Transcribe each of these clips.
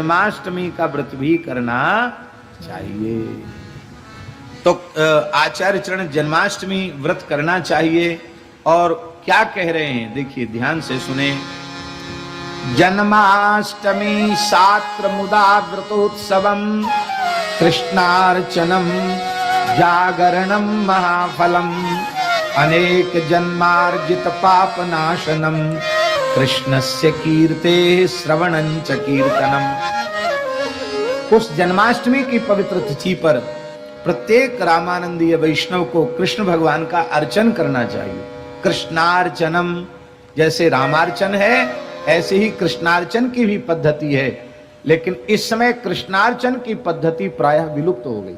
जन्माष्टमी का व्रत भी करना चाहिए। तो आचार्य चरण जन्माष्टमी व्रत करना चाहिए। और क्या कह रहे हैं देखिए, ध्यान से सुने। जन्माष्टमी शास्त्र मुदा व्रतोत्सवम कृष्णार्चनम जागरणम महाफलम अनेक जन्मार्जित पाप नाशनम कृष्णस्य कीर्ते श्रवणं च कीर्तनम। उस जन्माष्टमी की पवित्र तिथि पर प्रत्येक रामानंदीय वैष्णव को कृष्ण भगवान का अर्चन करना चाहिए। कृष्णार्चनम, जैसे रामार्चन है ऐसे ही कृष्णार्चन की भी पद्धति है, लेकिन इस समय कृष्णार्चन की पद्धति प्रायः विलुप्त हो गई,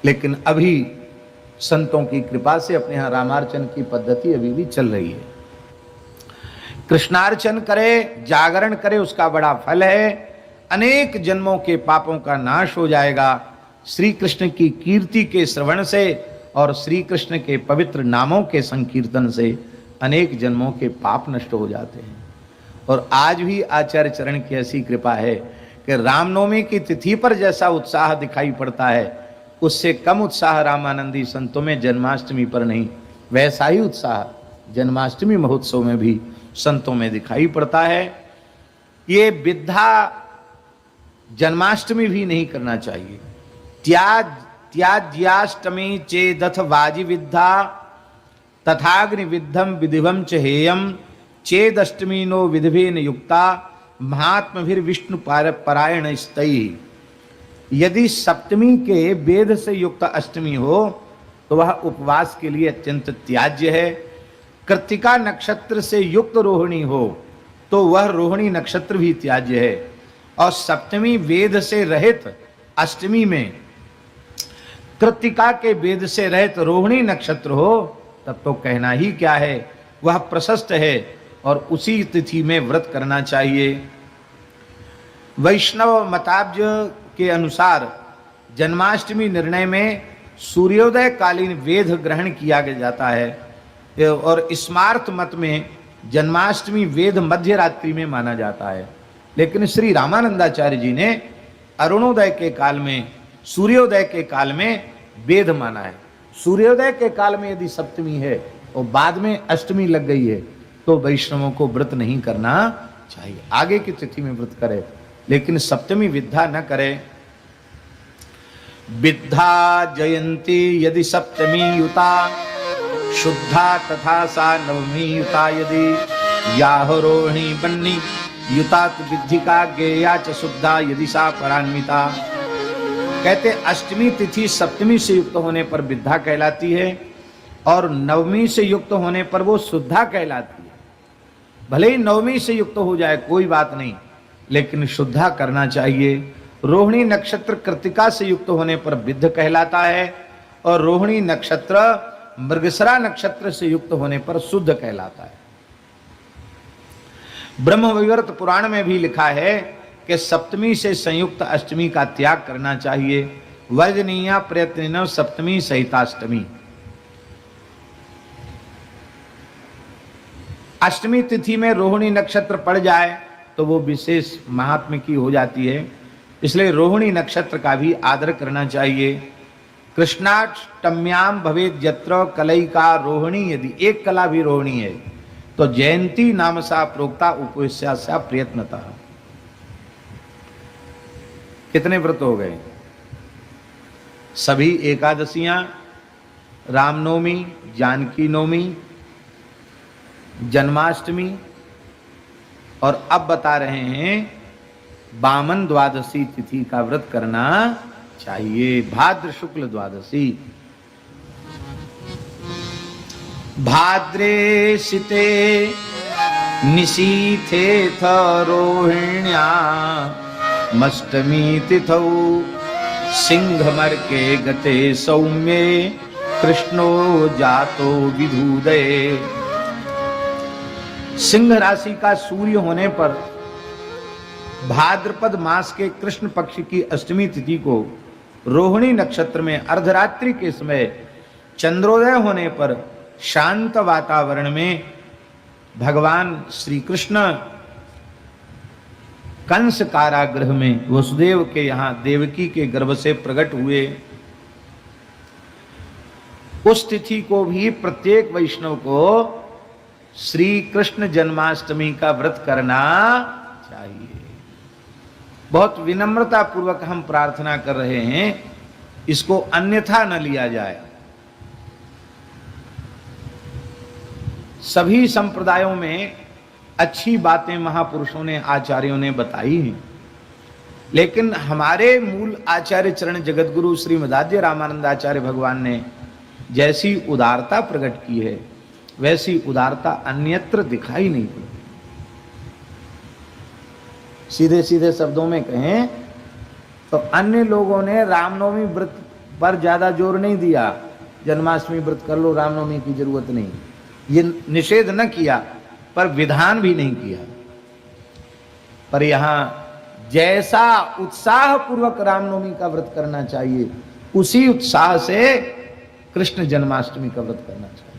लेकिन अभी संतों की कृपा से अपने यहां रामार्चन की पद्धति अभी भी चल रही है। कृष्णार्चन करे, जागरण करे, उसका बड़ा फल है। अनेक जन्मों के पापों का नाश हो जाएगा श्री कृष्ण की कीर्ति के श्रवण से और श्री कृष्ण के पवित्र नामों के संकीर्तन से अनेक जन्मों के पाप नष्ट हो जाते हैं। और आज भी आचार्य चरण की ऐसी कृपा है कि रामनवमी की तिथि पर जैसा उत्साह दिखाई पड़ता है, उससे कम उत्साह रामानंदी संतों में जन्माष्टमी पर नहीं, वैसा ही उत्साह जन्माष्टमी महोत्सव में भी संतों में दिखाई पड़ता है। ये विद्या जन्माष्टमी भी नहीं करना चाहिए। त्याज्याष्टमी चेदथ वाजि विद्या तथाग्नि विद्धम विधिवम च हेयम चेदष्टमी नो विधिवेन युक्ता महात्मभिर विष्णु परायण स्तयी। यदि सप्तमी के वेद से युक्त अष्टमी हो तो वह उपवास के लिए अत्यंत त्याज्य है। कृत्तिका नक्षत्र से युक्त रोहिणी हो तो वह रोहिणी नक्षत्र भी त्याज्य है। और सप्तमी वेद से रहित अष्टमी में कृत्तिका के वेद से रहित रोहिणी नक्षत्र हो तब तो कहना ही क्या है, वह प्रशस्त है और उसी तिथि में व्रत करना चाहिए। वैष्णव मताब्ज के अनुसार जन्माष्टमी निर्णय में सूर्योदय कालीन वेद ग्रहण किया जाता है और स्मार्त मत में जन्माष्टमी वेद मध्य रात्रि में माना जाता है। लेकिन श्री रामानंदाचार्य जी ने अरुणोदय के काल में, सूर्योदय के काल में वेद माना है। सूर्योदय के काल में यदि सप्तमी है और बाद में अष्टमी लग गई है तो वैष्णवों को व्रत नहीं करना चाहिए, आगे की तिथि में व्रत करे, लेकिन सप्तमी विद्या न करे। विद्या जयंती यदि सप्तमी युता शुद्धा तथा सा नवमी युता यदि याह रोहिणी बन्नी युता विद्धिका गेया च शुद्धा यदि सा परान्विता। कहते अष्टमी तिथि सप्तमी से युक्त होने पर विद्या कहलाती है और नवमी से युक्त होने पर वो शुद्धा कहलाती है। भले ही नवमी से युक्त हो जाए कोई बात नहीं, लेकिन शुद्धा करना चाहिए। रोहिणी नक्षत्र कृत्तिका से युक्त होने पर विद्ध कहलाता है और रोहिणी नक्षत्र मृगशिरा नक्षत्र से युक्त होने पर शुद्ध कहलाता है। ब्रह्मवैवर्त पुराण में भी लिखा है कि सप्तमी से संयुक्त अष्टमी का त्याग करना चाहिए। वर्जनीया प्रयत्न सप्तमी सहिताष्टमी। अष्टमी तिथि में रोहिणी नक्षत्र पड़ जाए तो वो विशेष महात्म्य की हो जाती है, इसलिए रोहिणी नक्षत्र का भी आदर करना चाहिए। कृष्णाष्टम्याम भवेद यत्र कलयिका रोहिणी, यदि एक कला भी रोहिणी है तो जयंती नाम सा प्रोक्ता उपवेश्या प्रयत्नता। कितने व्रत हो गए? सभी एकादशियां, रामनवमी, जानकी नवमी, जन्माष्टमी और अब बता रहे हैं वामन द्वादशी तिथि का व्रत करना चाहिए। भाद्र शुक्ल द्वादशी। भाद्रे शीते निशीथे रोहिण्या मष्टमी तिथौ सिंहमर्के गते सौम्ये कृष्णो जातो विधुदये। सिंह राशि का सूर्य होने पर भाद्रपद मास के कृष्ण पक्ष की अष्टमी तिथि को रोहिणी नक्षत्र में अर्धरात्रि के समय चंद्रोदय होने पर शांत वातावरण में भगवान श्री कृष्ण कंस कारागृह में वसुदेव के यहाँ देवकी के गर्भ से प्रकट हुए, उस तिथि को भी प्रत्येक वैष्णव को श्री कृष्ण जन्माष्टमी का व्रत करना चाहिए। बहुत विनम्रता पूर्वक हम प्रार्थना कर रहे हैं, इसको अन्यथा न लिया जाए। सभी संप्रदायों में अच्छी बातें महापुरुषों ने, आचार्यों ने बताई हैं, लेकिन हमारे मूल आचार्य चरण जगतगुरु श्रीमदाद्य रामानंद आचार्य भगवान ने जैसी उदारता प्रकट की है, वैसी उदारता अन्यत्र दिखाई नहीं पड़ती। सीधे सीधे शब्दों में कहें तो अन्य लोगों ने रामनवमी व्रत पर ज्यादा जोर नहीं दिया, जन्माष्टमी व्रत कर लो, रामनवमी की जरूरत नहीं, ये निषेध न किया, पर विधान भी नहीं किया। पर यहां जैसा उत्साह पूर्वक रामनवमी का व्रत करना चाहिए, उसी उत्साह से कृष्ण जन्माष्टमी का व्रत करना चाहिए।